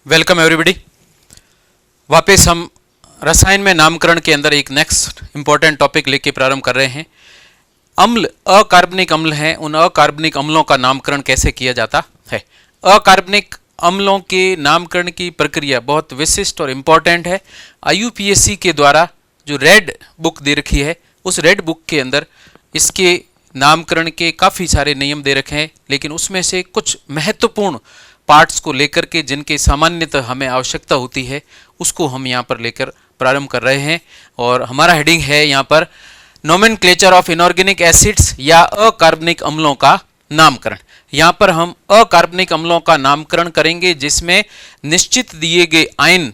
Welcome everybody. वापस हम रसायन में नामकरण के अंदर एक नेक्स्ट इंपॉर्टेंट टॉपिक लेके प्रारंभ कर रहे हैं। अम्ल, अकार्बनिक अम्ल हैं, उन अकार्बनिक अम्लों का नामकरण कैसे किया जाता है। अकार्बनिक अम्लों के नामकरण की प्रक्रिया बहुत विशिष्ट और इम्पॉर्टेंट है। IUPAC के द्वारा जो रेड बुक दे रखी है, उस रेड बुक के अंदर इसके नामकरण के काफ़ी सारे नियम दे रखे हैं, लेकिन उसमें से कुछ महत्वपूर्ण पार्ट्स को लेकर के जिनके सामान्यतः हमें आवश्यकता होती है, उसको हम यहाँ पर लेकर प्रारंभ कर रहे हैं। और हमारा हेडिंग है यहाँ पर नोमेनक्लेचर ऑफ इनऑर्गेनिक एसिड्स या अकार्बनिक अम्लों का नामकरण। यहाँ पर हम अकार्बनिक अम्लों का नामकरण करेंगे जिसमें निश्चित दिए गए आयन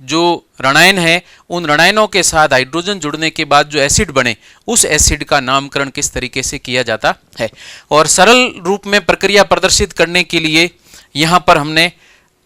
जो ऋणायन है, उन ऋणायनों के साथ हाइड्रोजन जुड़ने के बाद जो एसिड बने, उस एसिड का नामकरण किस तरीके से किया जाता है। और सरल रूप में प्रक्रिया प्रदर्शित करने के लिए यहाँ पर हमने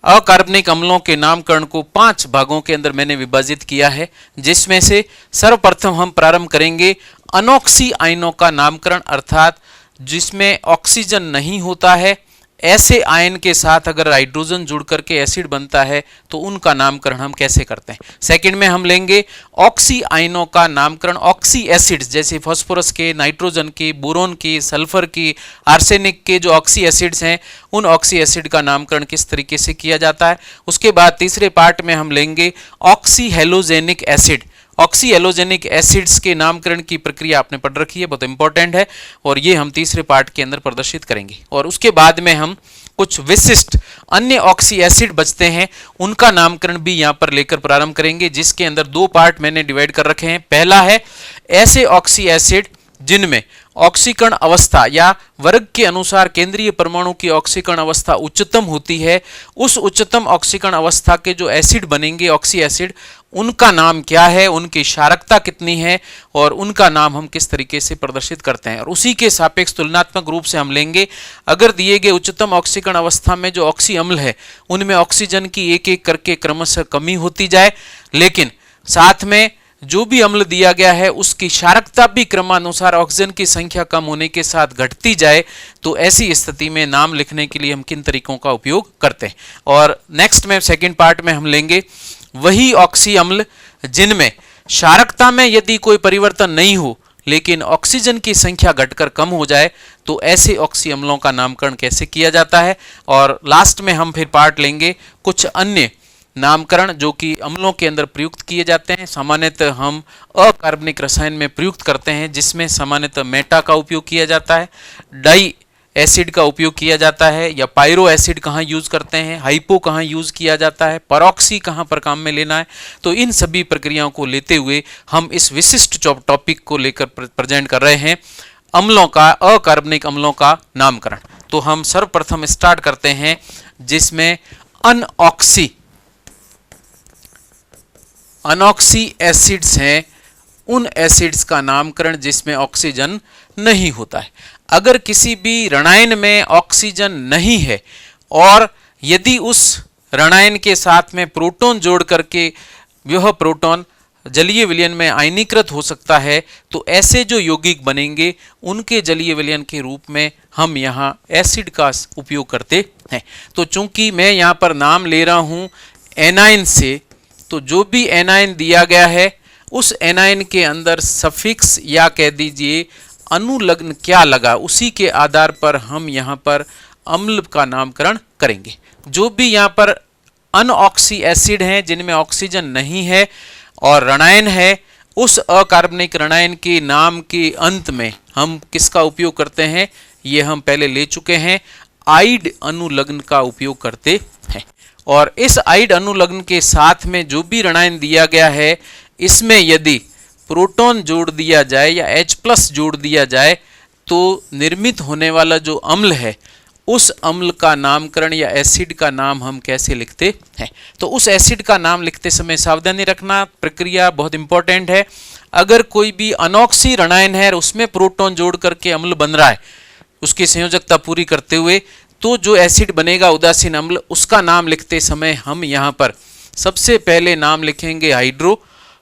अकार्बनिक अम्लों के नामकरण को 5 भागों के अंदर मैंने विभाजित किया है, जिसमें से सर्वप्रथम हम प्रारंभ करेंगे अनऑक्सी आयनों का नामकरण, अर्थात जिसमें ऑक्सीजन नहीं होता है, ऐसे आयन के साथ अगर हाइड्रोजन जुड़ करके एसिड बनता है तो उनका नामकरण हम कैसे करते हैं। सेकंड में हम लेंगे ऑक्सी आयनों का नामकरण, ऑक्सी एसिड्स जैसे फास्फोरस के, नाइट्रोजन के, बोरोन के, सल्फर के, आर्सेनिक के जो ऑक्सी एसिड्स हैं, उन ऑक्सी एसिड का नामकरण किस तरीके से किया जाता है। उसके बाद तीसरे पार्ट में हम लेंगे ऑक्सी हेलोजेनिक एसिड। ऑक्सी हेलोजेनिक एसिड्स के नामकरण की प्रक्रिया आपने पढ़ रखी है, बहुत इंपॉर्टेंट है, और ये हम तीसरे पार्ट के अंदर प्रदर्शित करेंगे। और उसके बाद में हम कुछ विशिष्ट अन्य ऑक्सी एसिड बचते हैं, उनका नामकरण भी यहाँ पर लेकर प्रारंभ करेंगे, जिसके अंदर 2 पार्ट मैंने डिवाइड कर रखे हैं। पहला है ऐसे ऑक्सी एसिड जिनमें ऑक्सीकरण अवस्था या वर्ग के अनुसार केंद्रीय परमाणु की ऑक्सीकरण अवस्था उच्चतम होती है। उस उच्चतम ऑक्सीकरण अवस्था के जो एसिड बनेंगे, ऑक्सी एसिड, उनका नाम क्या है, उनकी क्षारकता कितनी है और उनका नाम हम किस तरीके से प्रदर्शित करते हैं। और उसी के सापेक्ष तुलनात्मक रूप से हम लेंगे अगर दिए गए उच्चतम ऑक्सीकरण अवस्था में जो ऑक्सी अम्ल है, उनमें ऑक्सीजन की एक एक करके क्रमशः कमी होती जाए, लेकिन साथ में जो भी अम्ल दिया गया है उसकी क्षारकता भी क्रमानुसार ऑक्सीजन की संख्या कम होने के साथ घटती जाए, तो ऐसी स्थिति में नाम लिखने के लिए हम किन तरीकों का उपयोग करते हैं। और नेक्स्ट में सेकंड पार्ट में हम लेंगे वही ऑक्सी अम्ल जिनमें क्षारकता में यदि कोई परिवर्तन नहीं हो लेकिन ऑक्सीजन की संख्या घटकर कम हो जाए, तो ऐसे ऑक्सी अम्लों का नामकरण कैसे किया जाता है। और लास्ट में हम फिर पार्ट लेंगे कुछ अन्य नामकरण जो कि अम्लों के अंदर प्रयुक्त किए जाते हैं। सामान्यतः हम अकार्बनिक रसायन में प्रयुक्त करते हैं, जिसमें सामान्यतः मेटा का उपयोग किया जाता है, डाई एसिड का उपयोग किया जाता है, या पायरो एसिड कहाँ यूज करते हैं, हाइपो कहाँ यूज किया जाता है, परऑक्सी कहाँ पर काम में लेना है। तो इन सभी प्रक्रियाओं को लेते हुए हम इस विशिष्ट टॉपिक को लेकर प्रेजेंट कर रहे हैं, अम्लों का, अकार्बनिक अम्लों का नामकरण। तो हम सर्वप्रथम स्टार्ट करते हैं जिसमें अनऑक्सी एसिड्स हैं, उन एसिड्स का नामकरण जिसमें ऑक्सीजन नहीं होता है। अगर किसी भी ऋणायन में ऑक्सीजन नहीं है और यदि उस ऋणायन के साथ में प्रोटॉन जोड़ करके वह प्रोटॉन जलीय विलयन में आयनीकृत हो सकता है, तो ऐसे जो यौगिक बनेंगे उनके जलीय विलयन के रूप में हम यहाँ एसिड का उपयोग करते हैं। तो चूंकि मैं यहाँ पर नाम ले रहा हूँ एनायन से, तो जो भी एनायन दिया गया है उस एनायन के अंदर सफिक्स या कह दीजिए अनुलग्न क्या लगा, उसी के आधार पर हम यहाँ पर अम्ल का नामकरण करेंगे। जो भी यहाँ पर अनऑक्सी एसिड हैं जिनमें ऑक्सीजन नहीं है और ऋणायन है, उस अकार्बनिक ऋणायन के नाम के अंत में हम किसका उपयोग करते हैं, ये हम पहले ले चुके हैं, आइड अनुलग्न का उपयोग करते हैं। और इस आइड अनुलग्न के साथ में जो भी ऋणायन दिया गया है, इसमें यदि प्रोटॉन जोड़ दिया जाए या H+ जोड़ दिया जाए, तो निर्मित होने वाला जो अम्ल है, उस अम्ल का नामकरण या एसिड का नाम हम कैसे लिखते हैं। तो उस एसिड का नाम लिखते समय सावधानी रखना, प्रक्रिया बहुत इंपॉर्टेंट है। अगर कोई भी अनऑक्सी ऋणायन है और उसमें प्रोटॉन जोड़ करके अम्ल बन रहा है, उसकी संयोजकता पूरी करते हुए, तो जो एसिड बनेगा उदासीन अम्ल, उसका नाम लिखते समय हम यहाँ पर सबसे पहले नाम लिखेंगे हाइड्रो,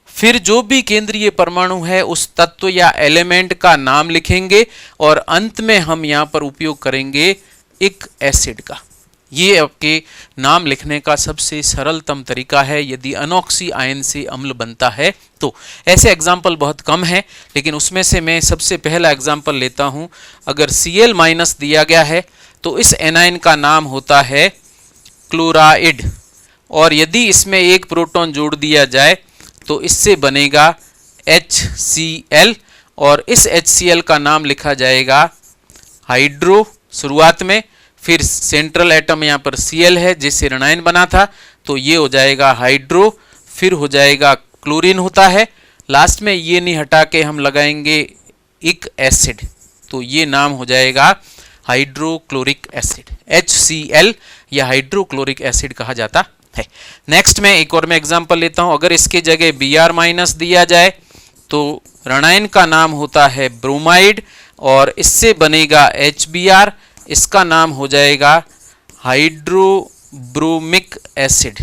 फिर जो भी केंद्रीय परमाणु है उस तत्व या एलिमेंट का नाम लिखेंगे और अंत में हम यहाँ पर उपयोग करेंगे एक एसिड का। ये आपके नाम लिखने का सबसे सरलतम तरीका है यदि अनऑक्सी आयन से अम्ल बनता है तो। ऐसे एग्जाम्पल बहुत कम हैं, लेकिन उसमें से मैं सबसे पहला एग्जाम्पल लेता हूं। अगर Cl- दिया गया है तो इस एनायन का नाम होता है क्लोराइड, और यदि इसमें एक प्रोटॉन जोड़ दिया जाए तो इससे बनेगा HCl, और इस HCl का नाम लिखा जाएगा हाइड्रो शुरुआत में, फिर सेंट्रल एटम यहाँ पर Cl है जिससे ऋणायन बना था तो ये हो जाएगा हाइड्रो, फिर हो जाएगा क्लोरीन होता है, लास्ट में ये नहीं हटा के हम लगाएंगे इक एसिड, तो ये नाम हो जाएगा हाइड्रोक्लोरिक एसिड। HCl या हाइड्रोक्लोरिक एसिड कहा जाता है। नेक्स्ट में एक और मैं एग्जांपल लेता हूं। अगर इसके जगह Br- दिया जाए तो ऋणायन का नाम होता है ब्रोमाइड, और इससे बनेगा HBr, इसका नाम हो जाएगा हाइड्रोब्रोमिक एसिड,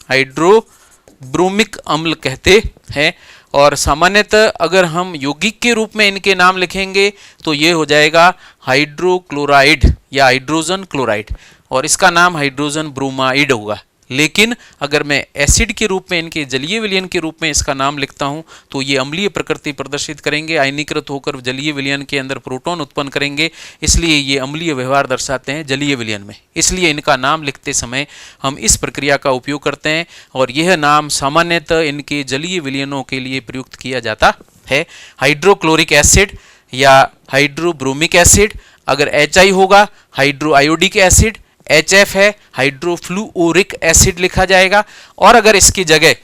हाइड्रोब्रोमिक अम्ल कहते हैं। और सामान्यतः अगर हम यौगिक के रूप में इनके नाम लिखेंगे तो ये हो जाएगा हाइड्रोक्लोराइड या हाइड्रोजन क्लोराइड, और इसका नाम हाइड्रोजन ब्रोमाइड होगा। लेकिन अगर मैं एसिड के रूप में इनके जलीय विलयन के रूप में इसका नाम लिखता हूं तो ये अम्लीय प्रकृति प्रदर्शित करेंगे, आयनीकृत होकर जलीय विलयन के अंदर प्रोटॉन उत्पन्न करेंगे, इसलिए ये अम्लीय व्यवहार दर्शाते हैं जलीय विलयन में। इसलिए इनका नाम लिखते समय हम इस प्रक्रिया का उपयोग करते हैं, और यह नाम सामान्यतः इनके जलीय विलयनों के लिए प्रयुक्त किया जाता है। हाइड्रोक्लोरिक एसिड या हाइड्रोब्रोमिक एसिड, अगर HI होगा हाइड्रो आयोडिक एसिड, HF है हाइड्रोफ्लूओरिक एसिड लिखा जाएगा, और अगर इसकी जगह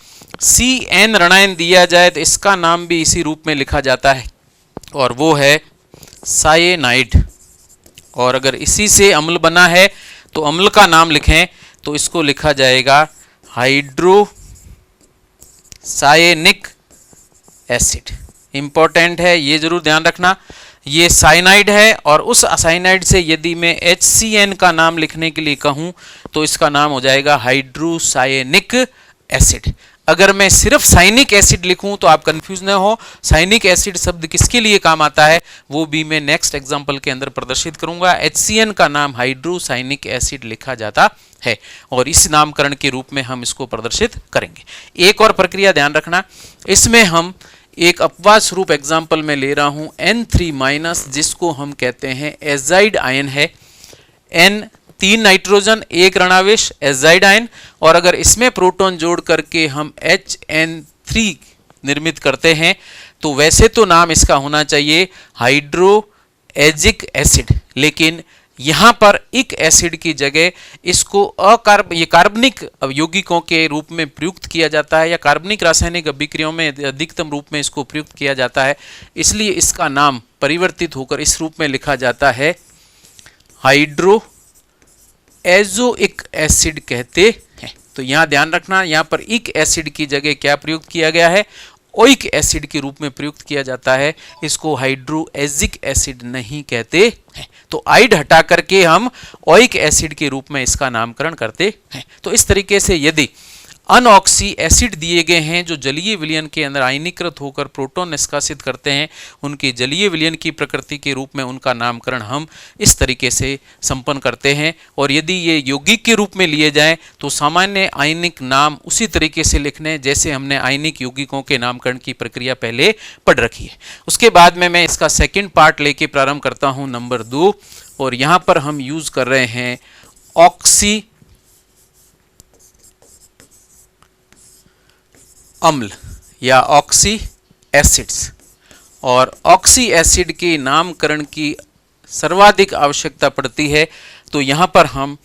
CN ऋणायन दिया जाए तो इसका नाम भी इसी रूप में लिखा जाता है, और वो है साइनाइड। और अगर इसी से अम्ल बना है तो अम्ल का नाम लिखें तो इसको लिखा जाएगा हाइड्रोसायनिक एसिड। इंपॉर्टेंट है, ये जरूर ध्यान रखना। ये साइनाइड है, और उस साइनाइड से यदि मैं HCN का नाम लिखने के लिए कहूं तो इसका नाम हो जाएगा हाइड्रोसायनिक एसिड। अगर मैं सिर्फ साइनिक एसिड लिखूं तो आप कंफ्यूज ना हो, साइनिक एसिड शब्द किसके लिए काम आता है वो भी मैं नेक्स्ट एग्जांपल के अंदर प्रदर्शित करूंगा। HCN का नाम हाइड्रोसायनिक एसिड लिखा जाता है, और इस नामकरण के रूप में हम इसको प्रदर्शित करेंगे। एक और प्रक्रिया ध्यान रखना, इसमें हम एक अपवाद स्वरूप एग्जाम्पल में ले रहा हूं N3-, जिसको हम कहते हैं एजाइड आयन है। N 3 नाइट्रोजन 1 ऋणावेश एजाइड आयन, और अगर इसमें प्रोटॉन जोड़ करके हम HN3 निर्मित करते हैं तो वैसे तो नाम इसका होना चाहिए हाइड्रोएजिक एसिड, लेकिन यहाँ पर इक एसिड की जगह इसको ये कार्बनिक यौगिकों के रूप में प्रयुक्त किया जाता है, या कार्बनिक रासायनिक अभिक्रियाओं में अधिकतम रूप में इसको प्रयुक्त किया जाता है, इसलिए इसका नाम परिवर्तित होकर इस रूप में लिखा जाता है हाइड्रोएजोइक एसिड कहते हैं। तो यहाँ ध्यान रखना, यहाँ पर इक एसिड की जगह क्या प्रयुक्त किया गया है, ओइक एसिड के रूप में प्रयुक्त किया जाता है, इसको हाइड्रोएजिक एसिड नहीं कहते हैं। तो आइड हटा करके हम ओइक एसिड के रूप में इसका नामकरण करते हैं। तो इस तरीके से यदि अनऑक्सी एसिड दिए गए हैं जो जलीय विलयन के अंदर आयनीकृत होकर प्रोटॉन निष्कासित करते हैं, उनके जलीय विलयन की प्रकृति के रूप में उनका नामकरण हम इस तरीके से संपन्न करते हैं। और यदि ये यौगिक के रूप में लिए जाएं तो सामान्य आयनिक नाम उसी तरीके से लिखने जैसे हमने आयनिक यौगिकों के नामकरण की प्रक्रिया पहले पढ़ रखी है। उसके बाद में मैं इसका सेकेंड पार्ट लेके प्रारंभ करता हूँ, नंबर 2, और यहाँ पर हम यूज कर रहे हैं ऑक्सी अम्ल या ऑक्सी एसिड्स। और ऑक्सी एसिड के नामकरण की सर्वाधिक आवश्यकता पड़ती है, तो यहाँ पर हम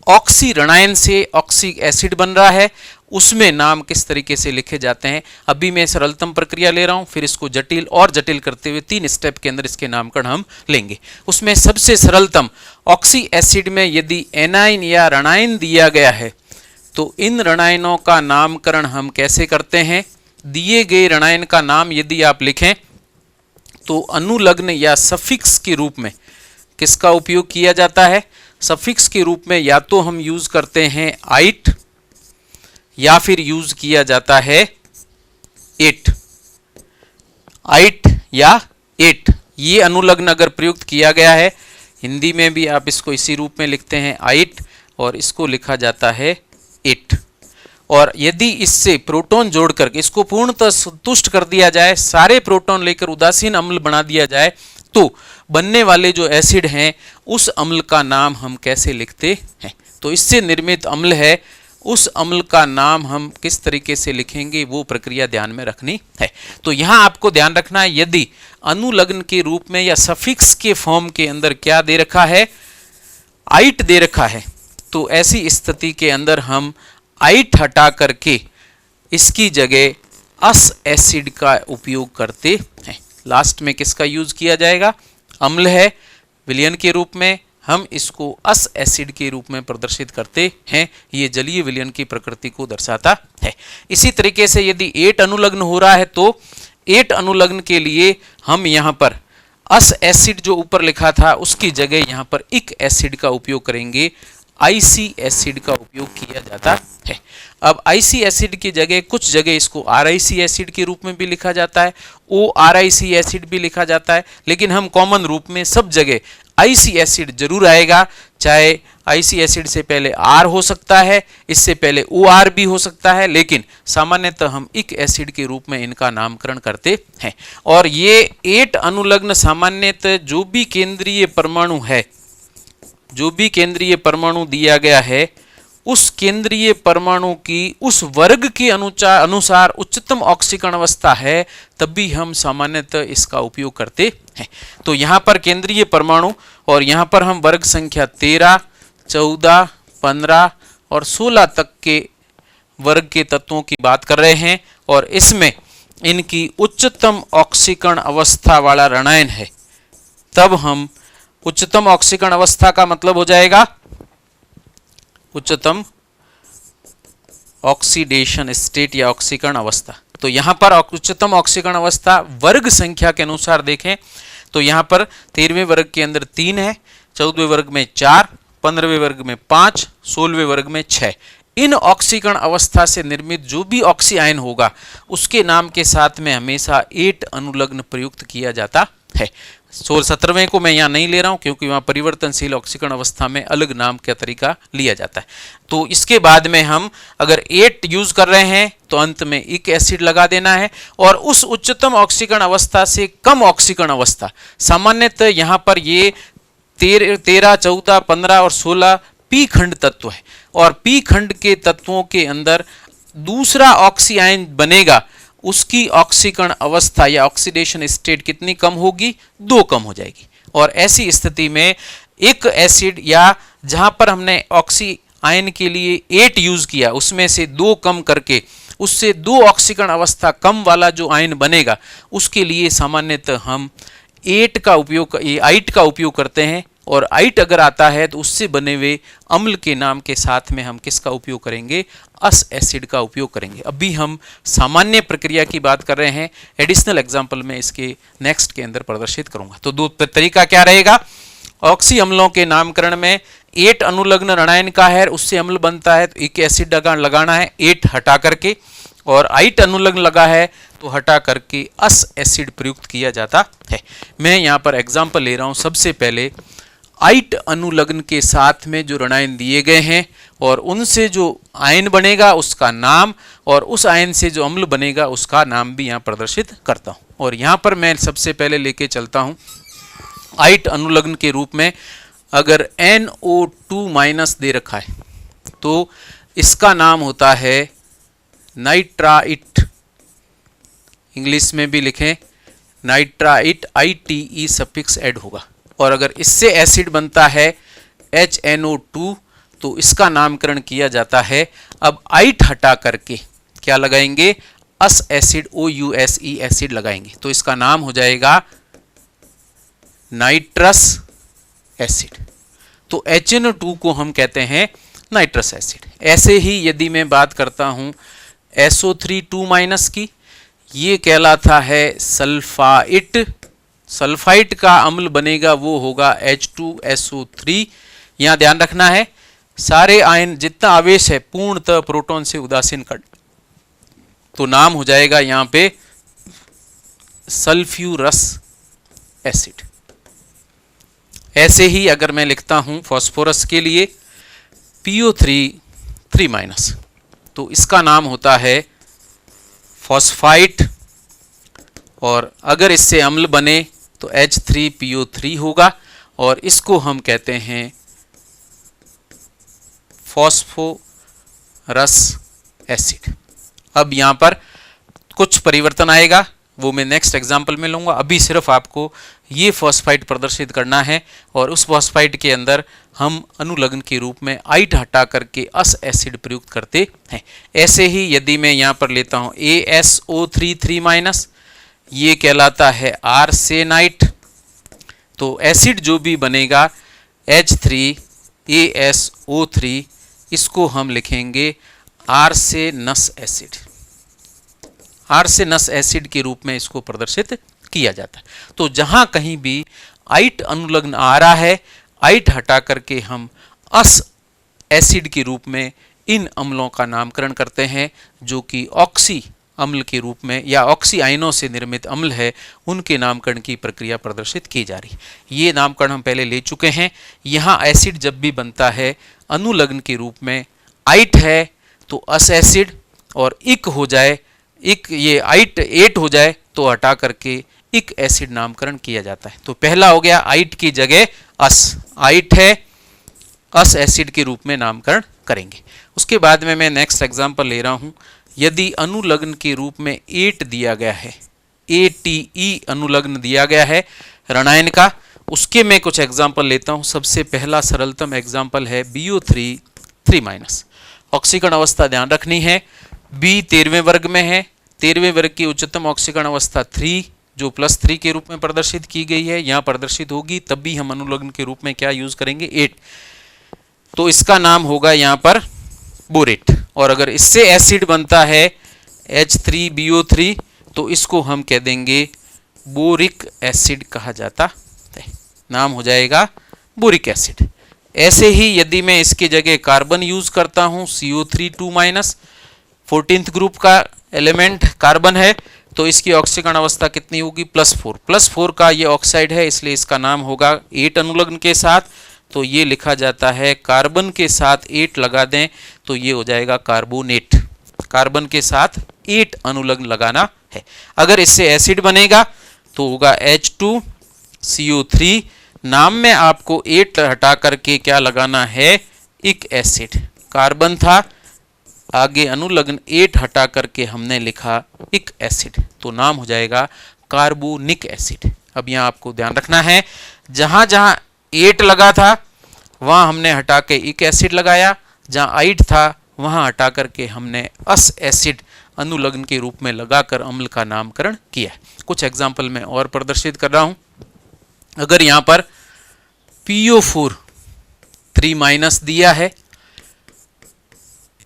ऑक्सी ऋणायन से ऑक्सी एसिड बन रहा है, उसमें नाम किस तरीके से लिखे जाते हैं। अभी मैं सरलतम प्रक्रिया ले रहा हूँ, फिर इसको जटिल और जटिल करते हुए 3 स्टेप के अंदर इसके नामकरण हम लेंगे। उसमें सबसे सरलतम ऑक्सी एसिड में यदि एनाइन या ऋणायन दिया गया है तो इन ऋणायनों का नामकरण हम कैसे करते हैं। दिए गए ऋणायन का नाम यदि आप लिखें तो अनुलग्न या सफिक्स के रूप में किसका उपयोग किया जाता है। सफिक्स के रूप में या तो हम यूज करते हैं आइट या फिर यूज किया जाता है एट। आइट या एट, ये अनुलग्न अगर प्रयुक्त किया गया है, हिंदी में भी आप इसको इसी रूप में लिखते हैं आइट, और इसको लिखा जाता है 8। और यदि इससे प्रोटॉन जोड़कर इसको पूर्णतः संतुष्ट कर दिया जाए, सारे प्रोटॉन लेकर उदासीन अम्ल बना दिया जाए, तो बनने वाले जो एसिड हैं उस अम्ल का नाम हम कैसे लिखते हैं? तो इससे निर्मित अम्ल है, उस अम्ल का नाम हम किस तरीके से लिखेंगे वो प्रक्रिया ध्यान में रखनी है। तो यहां आपको ध्यान रखना है, यदि अनुलग्न के रूप में या सफिक्स के फॉर्म के अंदर क्या दे रखा है, आइट दे रखा है, तो ऐसी स्थिति के अंदर हम आइट हटा करके इसकी जगह अस एसिड का उपयोग करते हैं। लास्ट में किसका यूज किया जाएगा? अम्ल है, विलयन के रूप में हम इसको अस एसिड के रूप में प्रदर्शित करते हैं। ये जलीय विलयन की प्रकृति को दर्शाता है। इसी तरीके से यदि 8 अनुलग्न हो रहा है तो 8 अनुलग्न के लिए हम यहाँ पर अस एसिड जो ऊपर लिखा था उसकी जगह यहाँ पर इक एसिड का उपयोग करेंगे, आईसी एसिड का उपयोग किया जाता है। अब आईसी एसिड की जगह कुछ जगह इसको आरआईसी एसिड के रूप में भी लिखा जाता है, ओ आरआईसी एसिड भी लिखा जाता है, लेकिन हम कॉमन रूप में सब जगह आईसी एसिड जरूर आएगा। चाहे आईसी एसिड से पहले आर हो सकता है, इससे पहले ओ आर भी हो सकता है, लेकिन सामान्यतः हम इक एसिड के रूप में इनका नामकरण करते हैं। और ये 8 अनुलग्न सामान्यतः जो भी केंद्रीय परमाणु है, जो भी केंद्रीय परमाणु दिया गया है, उस केंद्रीय परमाणु की उस वर्ग के अनुसार उच्चतम ऑक्सीकरण अवस्था है, तब भी हम सामान्यतः इसका उपयोग करते हैं। तो यहाँ पर केंद्रीय परमाणु और यहाँ पर हम वर्ग संख्या 13, 14, 15 और 16 तक के वर्ग के तत्वों की बात कर रहे हैं, और इसमें इनकी उच्चतम ऑक्सीकरण अवस्था वाला ऋणायन है। तब हम उच्चतम ऑक्सीकरण अवस्था का मतलब हो जाएगा उच्चतम ऑक्सीडेशन स्टेट या ऑक्सीकरण अवस्था। तो यहां पर उच्चतम ऑक्सीकरण अवस्था वर्ग संख्या के अनुसार देखें तो यहां पर 13वें वर्ग के अंदर 3 है, 14वें वर्ग में 4, 15वें वर्ग में 5, 16वें वर्ग में 6। इन ऑक्सीकरण अवस्था से निर्मित जो भी ऑक्सी आयन होगा उसके नाम के साथ में हमेशा 8 अनुलग्न प्रयुक्त किया जाता है। 17वें को मैं यहाँ नहीं ले रहा हूँ क्योंकि वहाँ परिवर्तनशील ऑक्सीकरण अवस्था में अलग नाम का तरीका लिया जाता है। तो इसके बाद में हम अगर 8 यूज कर रहे हैं तो अंत में इक एसिड लगा देना है, और उस उच्चतम ऑक्सीकरण अवस्था से कम ऑक्सीकरण अवस्था सामान्यतः यहाँ पर ये 13, 14, 15 और 16 पी खंड तत्व है, और पी खंड के तत्वों के अंदर दूसरा ऑक्सी आयन बनेगा, उसकी ऑक्सीकरण अवस्था या ऑक्सीडेशन स्टेट कितनी कम होगी? 2 कम हो जाएगी। और ऐसी स्थिति में एक एसिड या जहां पर हमने ऑक्सी आयन के लिए 8 यूज किया उसमें से 2 कम करके उससे 2 ऑक्सीकरण अवस्था कम वाला जो आयन बनेगा उसके लिए सामान्यतः हम 8 का उपयोग, आइट का उपयोग करते हैं। और आइट अगर आता है तो उससे बने हुए अम्ल के नाम के साथ में हम किसका उपयोग करेंगे? अस एसिड का उपयोग करेंगे। अभी हम सामान्य प्रक्रिया की बात कर रहे हैं, एडिशनल एग्जाम्पल में इसके नेक्स्ट के अंदर प्रदर्शित करूंगा। तो दो तरीका क्या रहेगा? ऑक्सी अम्लों के नामकरण में 8 अनुलग्न ऋणायन का है, उससे अम्ल बनता है तो इक एसिड लगाना है 8 हटा करके, और आइट अनुलग्न लगा है तो हटा करके अस एसिड प्रयुक्त किया जाता है। मैं यहाँ पर एग्जाम्पल ले रहा हूँ। सबसे पहले आइट अनुलग्न के साथ में जो ऋणायन दिए गए हैं और उनसे जो आयन बनेगा उसका नाम, और उस आयन से जो अम्ल बनेगा उसका नाम भी यहाँ प्रदर्शित करता हूँ। और यहाँ पर मैं सबसे पहले लेके चलता हूँ आइट अनुलग्न के रूप में अगर NO2- दे रखा है तो इसका नाम होता है नाइट्राइट। इंग्लिश में भी लिखें नाइट्राइट, ITE सफिक्स ऐड होगा। और अगर इससे एसिड बनता है HNO2 तो इसका नामकरण किया जाता है, अब आइट हटा करके क्या लगाएंगे? अस एसिड, OUSE एसिड लगाएंगे, तो इसका नाम हो जाएगा नाइट्रस एसिड। तो HNO2 को हम कहते हैं नाइट्रस एसिड। ऐसे ही यदि मैं बात करता हूं SO3 की, ये कहलाता है सल्फाइट। सल्फाइट का अम्ल बनेगा वो होगा H2SO3। यहां ध्यान रखना है सारे आयन जितना आवेश है पूर्णतः प्रोटॉन से उदासीन कर, तो नाम हो जाएगा यहां पे सल्फ्यूरस एसिड। ऐसे ही अगर मैं लिखता हूं फास्फोरस के लिए PO3 3-, तो इसका नाम होता है फॉस्फाइट, और अगर इससे अम्ल बने तो H3PO3 होगा, और इसको हम कहते हैं फॉस्फोरस एसिड। अब यहाँ पर कुछ परिवर्तन आएगा, वो मैं नेक्स्ट एग्जाम्पल में लूँगा। अभी सिर्फ आपको ये फॉस्फाइड प्रदर्शित करना है, और उस फॉस्फाइड के अंदर हम अनुलग्न के रूप में आइट हटा करके अस एसिड प्रयुक्त करते हैं। ऐसे ही यदि मैं यहाँ पर लेता हूँ ASO3 3-, ये कहलाता है आर्सेनाइट। तो एसिड जो भी बनेगा H3ASO3, इसको हम लिखेंगे आर्सेनस एसिड। आर्सेनस एसिड के रूप में इसको प्रदर्शित किया जाता है। तो जहां कहीं भी आइट अनुलग्न आ रहा है, आइट हटा करके हम अस एसिड के रूप में इन अम्लों का नामकरण करते हैं, जो कि ऑक्सी अम्ल के रूप में या ऑक्सी आयनों से निर्मित अम्ल है, उनके नामकरण की प्रक्रिया प्रदर्शित की जा रही है। ये नामकरण हम पहले ले चुके हैं। यहाँ एसिड जब भी बनता है अनुलग्न के रूप में, आइट है तो अस एसिड, और इक हो जाए, इक ये आइट एट हो जाए तो हटा करके इक एसिड नामकरण किया जाता है। तो पहला हो गया आइट की जगह अस, आइट है, अस एसिड के रूप में नामकरण करेंगे। उसके बाद में मैं नेक्स्ट एग्जांपल ले रहा हूँ। यदि अनुलग्न के रूप में 8 दिया गया है, ATE अनुलग्न दिया गया है रणयन का, उसके मैं कुछ एग्जांपल लेता हूँ। सबसे पहला सरलतम एग्जांपल है BO3 3-। ऑक्सीकरण अवस्था ध्यान रखनी है, B 13वें वर्ग में है। 13वें वर्ग की उच्चतम ऑक्सीकरण अवस्था 3, जो +3 के रूप में प्रदर्शित की गई है, यहाँ प्रदर्शित होगी। तब भी हम अनुलग्न के रूप में क्या यूज करेंगे, 8। तो इसका नाम होगा यहाँ पर बोरेट। और अगर इससे एसिड बनता है H3BO3, तो इसको हम कह देंगे बोरिक एसिड कहा जाता है, नाम हो जाएगा बोरिक एसिड। ऐसे ही यदि मैं इसकी जगह कार्बन यूज करता हूँ, CO3 2-, 14th ग्रुप का एलिमेंट कार्बन है, तो इसकी ऑक्सीकरण अवस्था कितनी होगी, +4। +4 का ये ऑक्साइड है, इसलिए इसका नाम होगा 8 अनुलग्न के साथ। तो ये लिखा जाता है, कार्बन के साथ 8 लगा दें तो ये हो जाएगा कार्बोनेट। कार्बन के साथ 8 अनुलग्न लगाना है। अगर इससे एसिड बनेगा तो होगा H2CO3। नाम में आपको 8 हटा करके क्या लगाना है, इक एसिड। कार्बन था, आगे अनुलग्न 8 हटा करके हमने लिखा इक एसिड, तो नाम हो जाएगा कार्बोनिक एसिड। अब यहाँ आपको ध्यान रखना है, जहाँ जहाँ 8 लगा था वहाँ हमने हटा के इक एसिड लगाया, जहाँ आइट था वहाँ हटा करके हमने अस एसिड अनुलग्न के रूप में लगाकर अम्ल का नामकरण किया। कुछ एग्जाम्पल मैं और प्रदर्शित कर रहा हूँ। अगर यहाँ पर PO4 3- दिया है,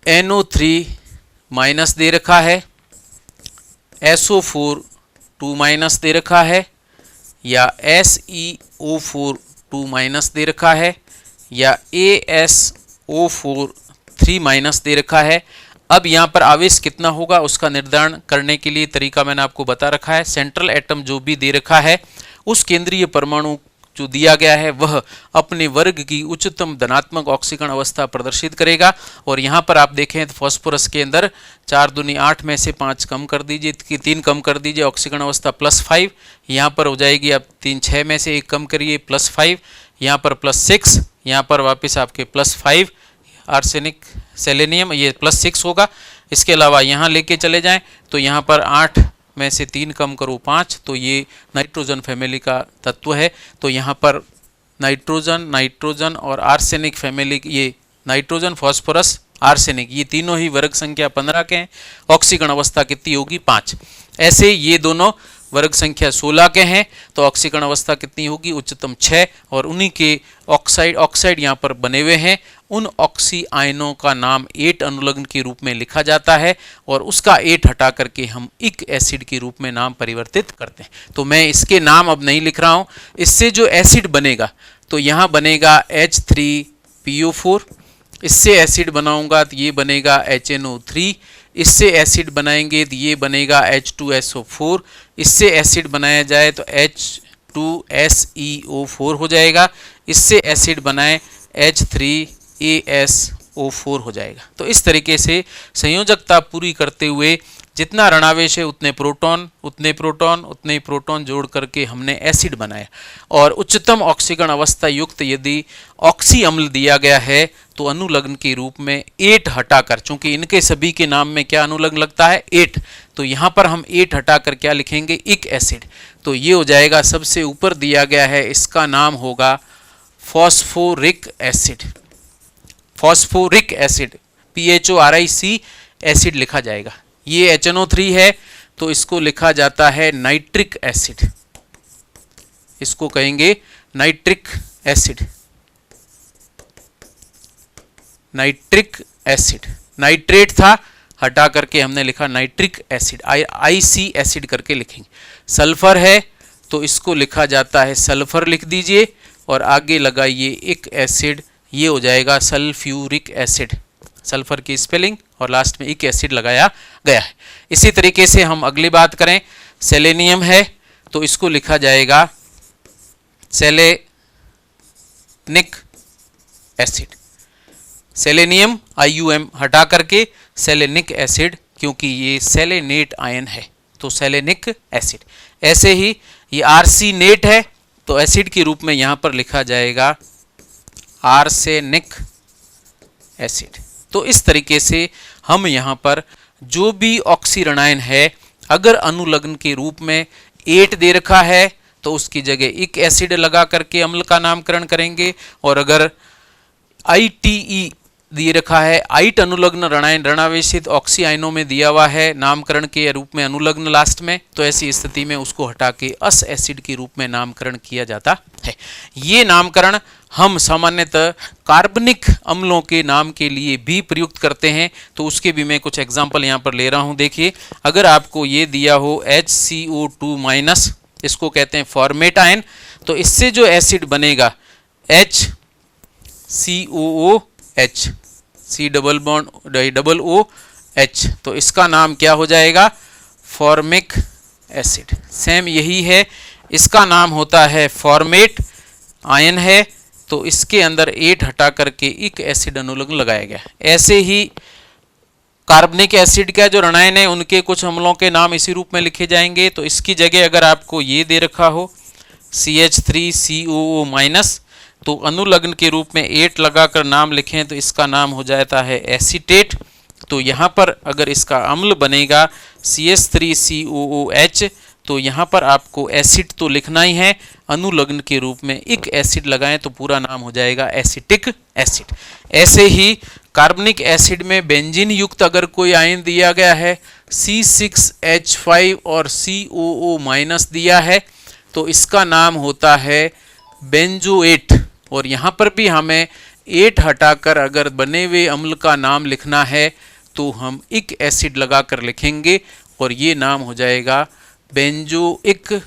NO3- दे रखा है, SO4 2- दे रखा है, या SeO4 2- दे रखा है, या ASO4 3- दे रखा है। अब यहाँ पर आवेश कितना होगा उसका निर्धारण करने के लिए तरीका मैंने आपको बता रखा है। सेंट्रल एटम जो भी दे रखा है, उस केंद्रीय परमाणु जो दिया गया है वह अपने वर्ग की उच्चतम धनात्मक ऑक्सीकरण अवस्था प्रदर्शित करेगा। और यहाँ पर आप देखें तो फास्फोरस के अंदर 4 दूनी 8 में से 5 कम कर दीजिए, 3 कम कर दीजिए, ऑक्सीकरण अवस्था +5 यहाँ पर हो जाएगी। अब 3 6 में से 1 कम करिए, +5, यहाँ पर +6, यहाँ पर वापस आपके +5 आर्सेनिक सेलेनियम, ये +6 होगा। इसके अलावा यहाँ लेके चले जाएं तो यहाँ पर 8 में से 3 कम करो 5, तो ये नाइट्रोजन फैमिली का तत्व है। तो यहाँ पर नाइट्रोजन और आर्सेनिक फैमिली, ये नाइट्रोजन, फास्फोरस, आर्सेनिक, ये तीनों ही वर्ग संख्या 15 के हैं। ऑक्सीकरण अवस्था कितनी होगी, 5। ऐसे ये दोनों वर्ग संख्या 16 के हैं, तो ऑक्सीकरण अवस्था कितनी होगी, उच्चतम 6। और उन्हीं के ऑक्साइड यहाँ पर बने हुए हैं। उन ऑक्सी आयनों का नाम 8 अनुलग्न के रूप में लिखा जाता है, और उसका 8 हटा करके हम इक एसिड के रूप में नाम परिवर्तित करते हैं। तो मैं इसके नाम अब नहीं लिख रहा हूँ। इससे जो एसिड बनेगा तो यहाँ बनेगा H3PO4, इससे एसिड बनाऊंगा तो ये बनेगा HNO3, इससे एसिड बनाएंगे तो ये बनेगा H2SO4, इससे एसिड बनाया जाए तो H2SeO4 हो जाएगा, इससे एसिड बनाए H3AsO4 O4 हो जाएगा। तो इस तरीके से संयोजकता पूरी करते हुए जितना ऋणावेश है उतने प्रोटॉन उतने ही प्रोटॉन जोड़ करके हमने एसिड बनाया। और उच्चतम ऑक्सीकरण अवस्था युक्त यदि ऑक्सी अम्ल दिया गया है तो अनुलग्न के रूप में 8 हटाकर, चूंकि इनके सभी के नाम में क्या अनुलग्न लगता है 8, तो यहाँ पर हम 8 हटाकर क्या लिखेंगे इक एसिड। तो ये हो जाएगा, सबसे ऊपर दिया गया है इसका नाम होगा phosphoric acid. Phosphoric acid PHORIC acid लिखा जाएगा। ये HNO3 है तो इसको लिखा जाता है नाइट्रिक एसिड, इसको कहेंगे nitric acid. Nitric acid, nitrate था हटा करके हमने लिखा नाइट्रिक एसिड, IC एसिड करके लिखेंगे। सल्फर है तो इसको लिखा जाता है सल्फर लिख दीजिए और आगे लगाइए इक एसिड, ये हो जाएगा सल्फ्यूरिक एसिड, सल्फर की स्पेलिंग और लास्ट में इक एसिड लगाया गया है। इसी तरीके से हम अगली बात करें, सेलेनियम है तो इसको लिखा जाएगा सेलेनिक एसिड। सेलेनियम IUM हटा करके सेलेनिक एसिड, क्योंकि ये सेलेनेट आयन है तो सेलेनिक एसिड। ऐसे ही ये आर्सेनेट है तो एसिड के रूप में यहां पर लिखा जाएगा आर्सेनिक एसिड। तो इस तरीके से हम यहाँ पर जो भी ऑक्सी ऋणायन है अगर अनुलग्न के रूप में 8 दे रखा है तो उसकी जगह इक एसिड लगा करके अम्ल का नामकरण करेंगे, और अगर ITE दिए रखा है 8 अनुलग्न ऋणायन ऋणावेशित ऑक्सी आयनों में दिया हुआ है नामकरण के रूप में अनुलग्न लास्ट में, तो ऐसी स्थिति में उसको हटा के अस एसिड के रूप में नामकरण किया जाता है। ये नामकरण हम सामान्यतः कार्बनिक अम्लों के नाम के लिए भी प्रयुक्त करते हैं, तो उसके भी मैं कुछ एग्जाम्पल यहाँ पर ले रहा हूँ। देखिए, अगर आपको ये दिया हो HCO2-, इसको कहते हैं फॉर्मेट आयन, तो इससे जो एसिड बनेगा HCOOH, C double bond double OH, तो इसका नाम क्या हो जाएगा फॉर्मिक एसिड। सेम यही है, इसका नाम होता है फॉर्मेट आयन है तो इसके अंदर 8 हटा करके इक एसिड अनुलग्न लगाया गया। ऐसे ही कार्बनिक एसिड का जो ऋणायन है उनके कुछ अम्लों के नाम इसी रूप में लिखे जाएंगे, तो इसकी जगह अगर आपको ये दे रखा हो CH3COO-, तो अनुलग्न के रूप में 8 लगाकर नाम लिखें तो इसका नाम हो जाता है एसीटेट। तो यहाँ पर अगर इसका अम्ल बनेगा CH3COOH, तो यहाँ पर आपको एसिड तो लिखना ही है, अनुलग्न के रूप में इक एसिड लगाएं तो पूरा नाम हो जाएगा एसिटिक एसिड। ऐसे ही कार्बनिक एसिड में बेंजीन युक्त अगर कोई आयन दिया गया है C6H5 और COO- दिया है तो इसका नाम होता है बेंजोएट, और यहाँ पर भी हमें 8 हटाकर अगर बने हुए अम्ल का नाम लिखना है तो हम इक एसिड लगाकर लिखेंगे और ये नाम हो जाएगा बेंजोइक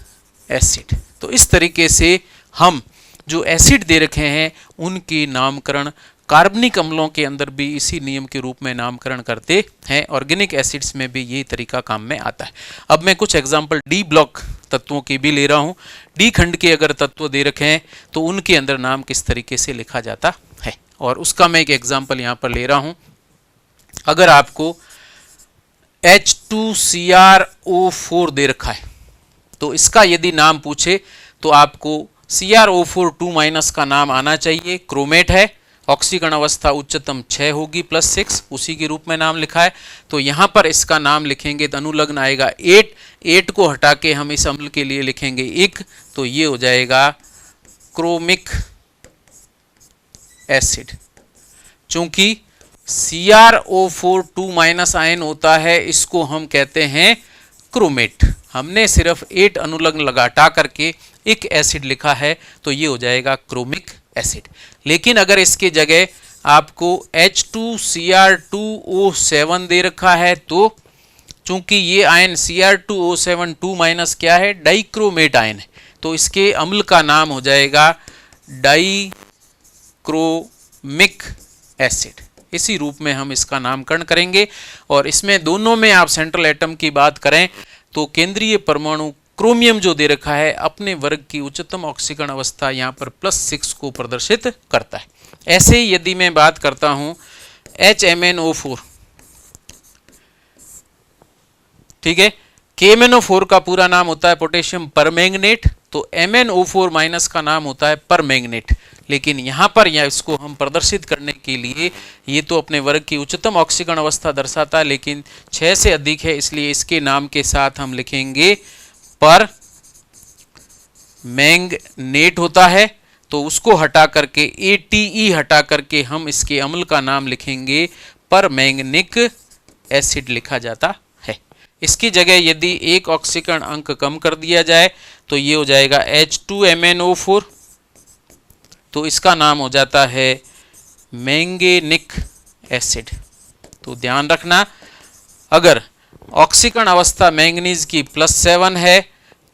एसिड। तो इस तरीके से हम जो एसिड दे रखे हैं उनके नामकरण कार्बनिक अम्लों के अंदर भी इसी नियम के रूप में नामकरण करते हैं। ऑर्गेनिक एसिड्स में भी यही तरीका काम में आता है। अब मैं कुछ एग्जांपल डी ब्लॉक तत्वों की भी ले रहा हूं। डी खंड के अगर तत्व दे रखे हैं तो उनके अंदर नाम किस तरीके से लिखा जाता है, और उसका मैं एक एग्जांपल यहां पर ले रहा हूं। अगर आपको H2CrO4 दे रखा है तो इसका यदि नाम पूछे तो आपको CrO4 2- का नाम आना चाहिए। क्रोमेट है, ऑक्सीकरण अवस्था उच्चतम 6 होगी +6, उसी के रूप में नाम लिखा है। तो यहाँ पर इसका नाम लिखेंगे तो अनुलग्न आएगा 8 को हटा के हम इस अम्ल के लिए लिखेंगे इक, तो ये हो जाएगा क्रोमिक एसिड। चूंकि CrO4 2- आयन होता है इसको हम कहते हैं क्रोमेट। हमने सिर्फ 8 अनुलग्न लगाटा करके एक एसिड लिखा है तो ये हो जाएगा क्रोमिक एसिड। लेकिन अगर इसके जगह आपको H2Cr2O7 दे रखा है तो चूंकि ये आयन Cr2O7 2- क्या है डाइक्रोमेट आयन है, तो इसके अम्ल का नाम हो जाएगा डाइक्रोमिक एसिड। इसी रूप में हम इसका नामकरण करेंगे। और इसमें दोनों में आप सेंट्रल एटम की बात करें तो केंद्रीय परमाणु क्रोमियम जो दे रखा है अपने वर्ग की उच्चतम ऑक्सीकरण अवस्था यहाँ पर +6 को प्रदर्शित करता है। ऐसे ही यदि मैं बात करता हूँ HMnO4, ठीक है। KMnO4 का पूरा नाम होता है पोटेशियम परमैंगनेट, तो MnO4 माइनस का नाम होता है परमैंगनेट। लेकिन यहाँ पर या इसको हम प्रदर्शित करने के लिए, ये तो अपने वर्ग की उच्चतम ऑक्सीकरण अवस्था दर्शाता है, लेकिन 6 से अधिक है, इसलिए इसके नाम के साथ हम लिखेंगे पर मैंगनेट होता है, तो उसको हटा करके ATE हटा करके हम इसके अम्ल का नाम लिखेंगे परमैंगनिक एसिड लिखा जाता है। इसकी जगह यदि एक ऑक्सीकरण अंक कम कर दिया जाए तो ये हो जाएगा H2MnO4, तो इसका नाम हो जाता है मैंगेनिक एसिड। तो ध्यान रखना, अगर ऑक्सीकरण अवस्था मैंगनीज की +7 है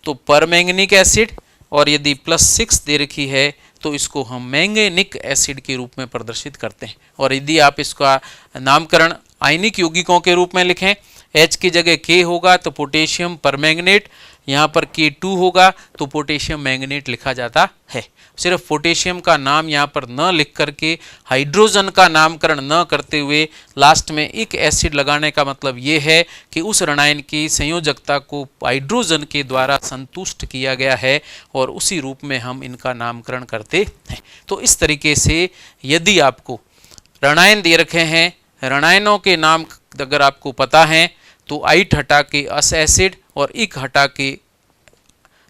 तो परमैंगनिक एसिड, और यदि +6 दे रखी है तो इसको हम मैंगेनिक एसिड के रूप में प्रदर्शित करते हैं। और यदि आप इसका नामकरण आयनिक यौगिकों के रूप में लिखें, H की जगह K होगा तो पोटेशियम परमैंगनेट, यहाँ पर K2 होगा तो पोटेशियम मैंगनेट लिखा जाता है। सिर्फ पोटेशियम का नाम यहाँ पर न लिख करके, हाइड्रोजन का नामकरण न करते हुए लास्ट में एक एसिड लगाने का मतलब ये है कि उस ऋणायन की संयोजकता को हाइड्रोजन के द्वारा संतुष्ट किया गया है और उसी रूप में हम इनका नामकरण करते हैं। तो इस तरीके से यदि आपको ऋणायन दे रखे हैं, ऋणायनों के नाम अगर आपको पता है तो 8 हटा के अस एसिड और इक हटा के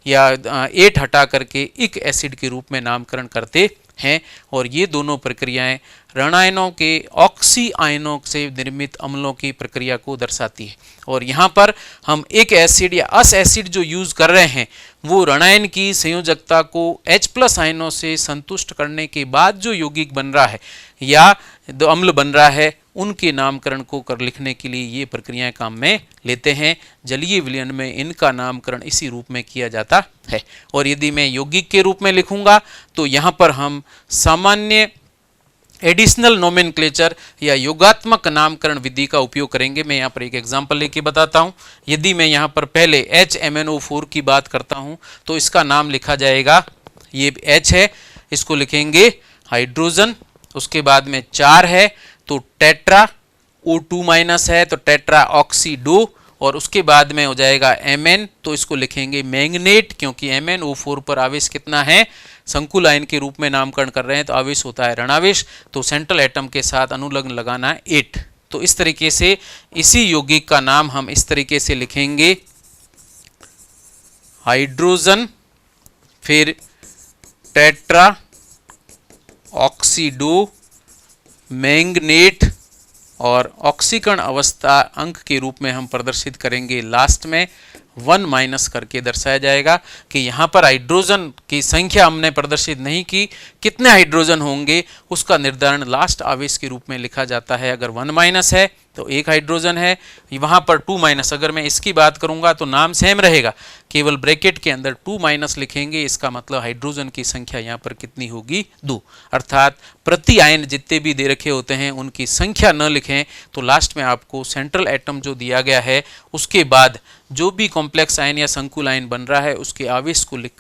या 8 हटा करके इक एसिड के रूप में नामकरण करते हैं। और ये दोनों प्रक्रियाएं ऋणायनों के ऑक्सी आयनों से निर्मित अम्लों की प्रक्रिया को दर्शाती है। और यहाँ पर हम एक एसिड या अस एसिड जो यूज कर रहे हैं वो ऋणायन की संयोजकता को H+ आयनों से संतुष्ट करने के बाद जो यौगिक बन रहा है या जो अम्ल बन रहा है उनके नामकरण को कर लिखने के लिए ये प्रक्रियाएं काम में लेते हैं। जलीय विलयन में इनका नामकरण इसी रूप में किया जाता है। और यदि मैं यौगिक के रूप में लिखूंगा तो यहाँ पर हम सामान्य एडिशनल नोमेनक्लेचर या योगात्मक नामकरण विधि का उपयोग करेंगे। मैं यहाँ पर एक एग्जांपल लेके बताता हूँ। यदि मैं यहाँ पर पहले HMnO4 की बात करता हूँ तो इसका नाम लिखा जाएगा, ये H है, इसको लिखेंगे हाइड्रोजन, उसके बाद में 4 है तो टेट्रा, O2- है तो टेट्रा ऑक्सीडो, और उसके बाद में हो जाएगा Mn, तो इसको लिखेंगे मैंगनेट, क्योंकि MnO4 पर आवेश कितना है, संकुल आयन के रूप में नामकरण कर रहे हैं तो आवेश होता है ऋणावेश, तो सेंट्रल एटम के साथ अनुलग्न लगाना है 8। तो इस तरीके से इसी यौगिक का नाम हम इस तरीके से लिखेंगे हाइड्रोजन, फिर टेट्रा ऑक्सीडो मैंगनेट, और ऑक्सीकरण अवस्था अंक के रूप में हम प्रदर्शित करेंगे लास्ट में 1- करके दर्शाया जाएगा कि यहाँ पर हाइड्रोजन की संख्या हमने प्रदर्शित नहीं की, कितने हाइड्रोजन होंगे उसका निर्धारण लास्ट आवेश के रूप में लिखा जाता है। अगर 1- है तो एक हाइड्रोजन है, वहाँ पर 2- अगर मैं इसकी बात करूँगा तो नाम सेम रहेगा, केवल ब्रैकेट के अंदर 2- लिखेंगे, इसका मतलब हाइड्रोजन की संख्या यहाँ पर कितनी होगी, 2। अर्थात प्रति आयन जितने भी दे रखे होते हैं उनकी संख्या न लिखें तो लास्ट में आपको सेंट्रल एटम जो दिया गया है उसके बाद जो भी कॉम्प्लेक्स आयन या संकुल आयन बन रहा है उसके आवेश को लिख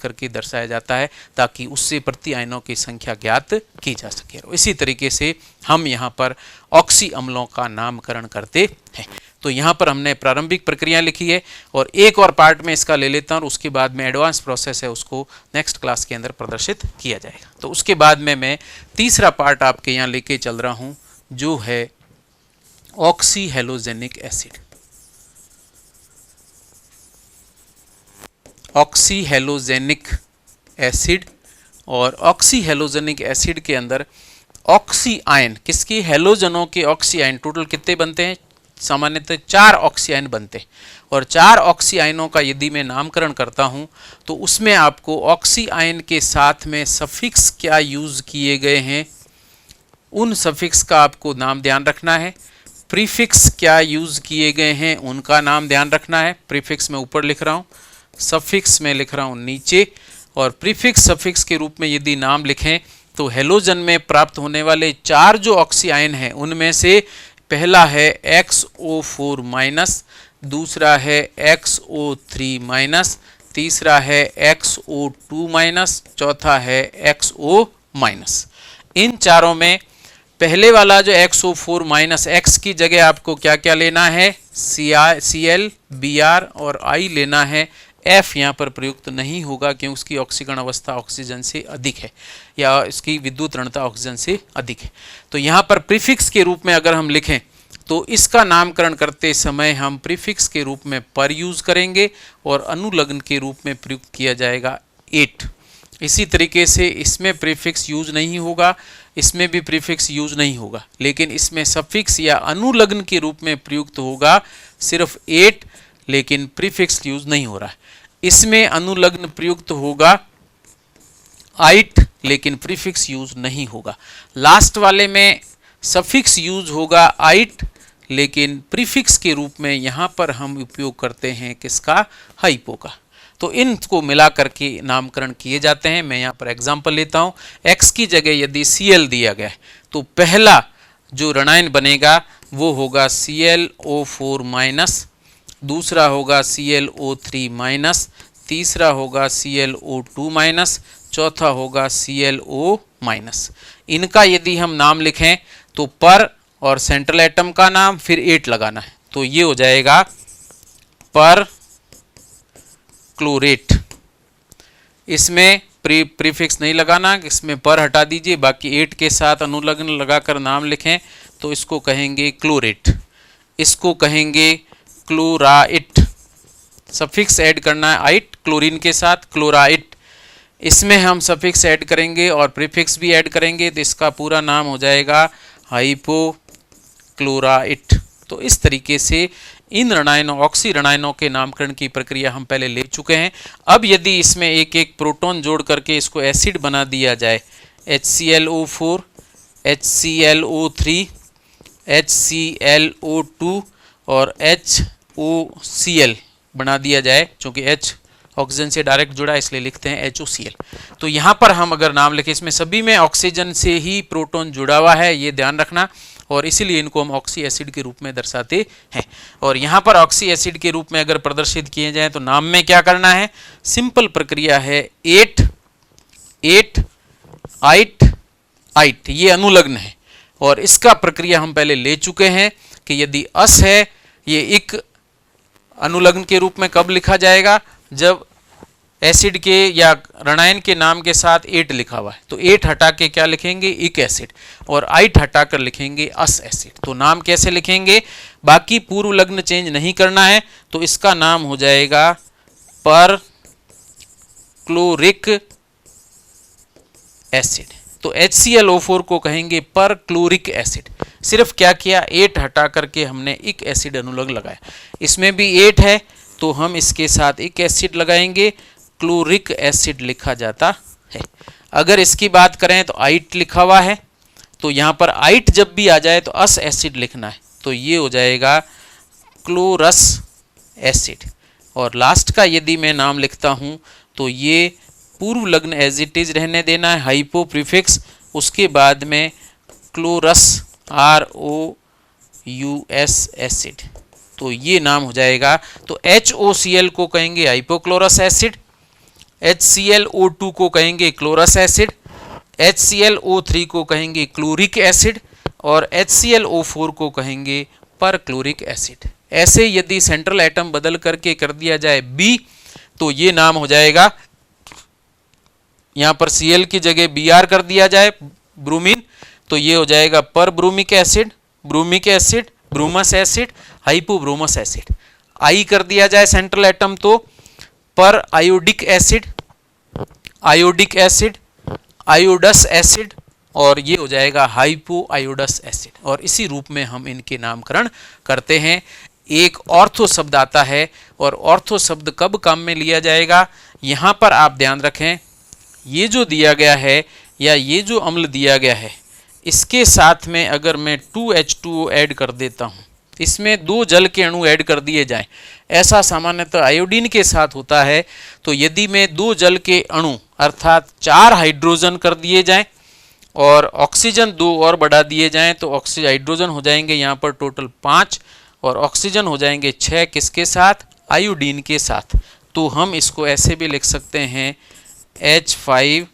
करके दर्शाया जाता है ताकि उससे प्रति आयनों की संख्या ज्ञात की जा सके। इसी तरीके से हम यहाँ पर ऑक्सी अम्लों का नामकरण करते हैं। तो यहाँ पर हमने प्रारंभिक प्रक्रिया लिखी है और एक और पार्ट में इसका ले लेता हूँ और उसके बाद में एडवांस प्रोसेस है उसको नेक्स्ट क्लास के अंदर प्रदर्शित किया जाएगा। तो उसके बाद में मैं तीसरा पार्ट आपके यहाँ लेके चल रहा हूँ जो है ऑक्सी हेलोजेनिक एसिड। ऑक्सी हेलोजेनिक एसिड, और ऑक्सी हेलोजेनिक एसिड के अंदर ऑक्सी आयन, किसकी, हेलोजनों के ऑक्सी आयन टोटल कितने बनते हैं, सामान्यतः 4 ऑक्सी आयन बनते हैं। और 4 ऑक्सी आयनों का यदि मैं नामकरण करता हूं तो उसमें आपको ऑक्सी आयन के साथ में सफिक्स क्या यूज किए गए हैं उन सफिक्स का आपको नाम ध्यान रखना है। प्रीफिक्स क्या यूज किए गए हैं उनका नाम ध्यान रखना है। प्रीफिक्स मैं ऊपर लिख रहा हूं, सफिक्स में लिख रहा हूं नीचे। और प्रीफिक्स सफिक्स के रूप में यदि नाम लिखें तो हेलोजन में प्राप्त होने वाले 4 जो ऑक्सी आयन हैं उनमें से पहला है XO4-, दूसरा है XO3-, तीसरा है XO2-, चौथा है XO-। इन चारों में पहले वाला जो XO4 माइनस एक्स की जगह आपको क्या क्या लेना है, Cl, Br और I लेना है। F यहाँ पर प्रयुक्त नहीं होगा क्योंकि उसकी ऑक्सीकरण अवस्था ऑक्सीजन से अधिक है या इसकी विद्युत ऋणता ऑक्सीजन से अधिक है। तो यहाँ पर प्रीफिक्स के रूप में अगर हम लिखें तो इसका नामकरण करते समय हम प्रीफिक्स के रूप में पर यूज करेंगे और अनुलग्न के रूप में प्रयुक्त किया जाएगा 8। इसी तरीके से इसमें प्रीफिक्स यूज नहीं होगा, इसमें भी प्रीफिक्स यूज नहीं होगा, लेकिन इसमें सफिक्स या अनुलग्न के रूप में प्रयुक्त होगा सिर्फ 8, लेकिन प्रीफिक्स यूज नहीं हो रहा है। इसमें अनुलग्न प्रयुक्त होगा 8 लेकिन प्रीफिक्स यूज नहीं होगा। लास्ट वाले में सफिक्स यूज होगा 8 लेकिन प्रीफिक्स के रूप में यहाँ पर हम उपयोग करते हैं किसका, हाइपो का। तो इनको मिला करके नामकरण किए जाते हैं। मैं यहाँ पर एग्जांपल लेता हूँ। x की जगह यदि Cl दिया गया है तो पहला जो ऋणायन बनेगा वो होगा ClO4 माइनस, दूसरा होगा ClO3 माइनस, तीसरा होगा ClO2 माइनस, चौथा होगा ClO माइनस। इनका यदि हम नाम लिखें तो पर और सेंट्रल एटम का नाम फिर 8 लगाना है, तो ये हो जाएगा पर क्लोरेट। इसमें प्रीफिक्स नहीं लगाना, इसमें पर हटा दीजिए, बाकी 8 के साथ अनुलग्न लगाकर नाम लिखें तो इसको कहेंगे क्लोरेट, इसको कहेंगे क्लोराइट। सफिक्स ऐड करना है आइट क्लोरीन के साथ क्लोराइट। इसमें हम सफिक्स ऐड करेंगे और प्रीफिक्स भी ऐड करेंगे तो इसका पूरा नाम हो जाएगा हाइपोक्लोराइट। तो इस तरीके से इन ऋणायनों ऑक्सी ऋणायनों के नामकरण की प्रक्रिया हम पहले ले चुके हैं। अब यदि इसमें एक एक प्रोटॉन जोड़ करके इसको एसिड बना दिया जाए, HClO4, HClO3, HClO2 और HOCl बना दिया जाए, चूँकि H ऑक्सीजन से डायरेक्ट जुड़ा है इसलिए लिखते हैं HOCl। तो यहाँ पर हम अगर नाम लिखें, इसमें सभी में ऑक्सीजन से ही प्रोटॉन जुड़ा हुआ है, ये ध्यान रखना, और इसीलिए इनको हम ऑक्सी एसिड के रूप में दर्शाते हैं। और यहाँ पर ऑक्सी एसिड के रूप में अगर प्रदर्शित किए जाएं तो नाम में क्या करना है, सिंपल प्रक्रिया है 8 8 8 8, ये अनुलग्न है और इसका प्रक्रिया हम पहले ले चुके हैं कि यदि अस है ये एक अनुलग्न के रूप में कब लिखा जाएगा, जब एसिड के या ऋणायन के नाम के साथ 8 लिखा हुआ है, तो 8 हटा के क्या लिखेंगे, इक एसिड, और 8 हटाकर लिखेंगे अस एसिड। तो नाम कैसे लिखेंगे, बाकी पूर्व लग्न चेंज नहीं करना है, तो इसका नाम हो जाएगा पर क्लोरिक एसिड। तो HClO4 को कहेंगे पर क्लोरिक एसिड। सिर्फ क्या किया, 8 हटा करके हमने इक एसिड अनुलग्न लगाया। इसमें भी 8 है तो हम इसके साथ इक एसिड लगाएंगे, क्लोरिक एसिड लिखा जाता है। अगर इसकी बात करें तो आइट लिखा हुआ है, तो यहाँ पर आइट जब भी आ जाए तो अस एसिड लिखना है, तो ये हो जाएगा क्लोरस एसिड। और लास्ट का यदि मैं नाम लिखता हूँ तो ये पूर्व लग्न एज इट इज रहने देना है, हाइपो प्रीफिक्स, उसके बाद में क्लोरस ROUS एसिड, तो ये नाम हो जाएगा। तो HOCl को कहेंगे हाइपोक्लोरस एसिड, HClO2 को कहेंगे क्लोरस एसिड, HClO3 को कहेंगे क्लोरिक एसिड और HClO4 को कहेंगे पर क्लोरिक एसिड। ऐसे यदि सेंट्रल एटम बदल करके कर दिया जाए B, तो ये नाम हो जाएगा, यहाँ पर Cl की जगह Br कर दिया जाए ब्रोमीन, तो ये हो जाएगा पर bromic acid, bromic acid, bromous acid, hypobromous acid. I कर दिया जाए सेंट्रल एटम तो पर iodic acid, iodic acid, iodous acid, और ये हो जाएगा हाइपो आयोडस एसिड। और इसी रूप में हम इनके नामकरण करते हैं। एक ऑर्थो शब्द आता है, और ऑर्थो शब्द कब काम में लिया जाएगा, यहाँ पर आप ध्यान रखें, ये जो दिया गया है या ये जो अम्ल दिया गया है, इसके साथ में अगर मैं 2H2O ऐड कर देता हूँ, इसमें 2 जल के अणु ऐड कर दिए जाएं, ऐसा सामान्यतः आयोडीन के साथ होता है। तो यदि मैं 2 जल के अणु अर्थात 4 हाइड्रोजन कर दिए जाएं और ऑक्सीजन 2 और बढ़ा दिए जाएं, तो ऑक्सीजन हाइड्रोजन हो जाएंगे यहाँ पर टोटल 5 और ऑक्सीजन हो जाएंगे 6, किसके साथ, आयोडीन के साथ। तो हम इसको ऐसे भी लिख सकते हैं H5IO6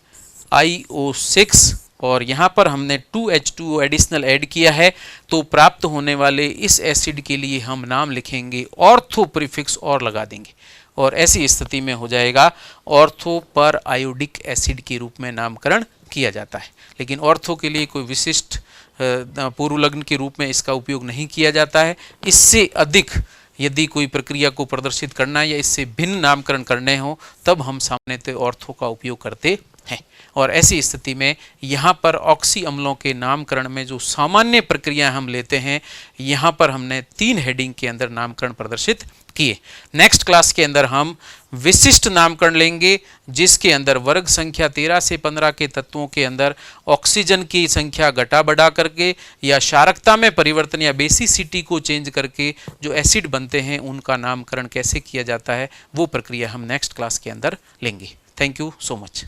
और यहाँ पर हमने 2H2O एडिशनल ऐड किया है, तो प्राप्त होने वाले इस एसिड के लिए हम नाम लिखेंगे ऑर्थो प्रीफिक्स और लगा देंगे, और ऐसी स्थिति में हो जाएगा ऑर्थो पर आयोडिक एसिड के रूप में नामकरण किया जाता है। लेकिन ऑर्थो के लिए कोई विशिष्ट पूर्व लग्न के रूप में इसका उपयोग नहीं किया जाता है। इससे अधिक यदि कोई प्रक्रिया को प्रदर्शित करना है या इससे भिन्न नामकरण करने हो तब हम सामान्यतः ऑर्थो का उपयोग करते हैं। और ऐसी स्थिति में यहाँ पर ऑक्सी अम्लों के नामकरण में जो सामान्य प्रक्रिया हम लेते हैं, यहाँ पर हमने 3 हेडिंग के अंदर नामकरण प्रदर्शित किए। नेक्स्ट क्लास के अंदर हम विशिष्ट नामकरण लेंगे, जिसके अंदर वर्ग संख्या 13 से 15 के तत्वों के अंदर ऑक्सीजन की संख्या घटा बढ़ा करके या क्षारकता में परिवर्तन या बेसिसिटी को चेंज करके जो एसिड बनते हैं उनका नामकरण कैसे किया जाता है, वो प्रक्रिया हम नेक्स्ट क्लास के अंदर लेंगे। Thank you so much.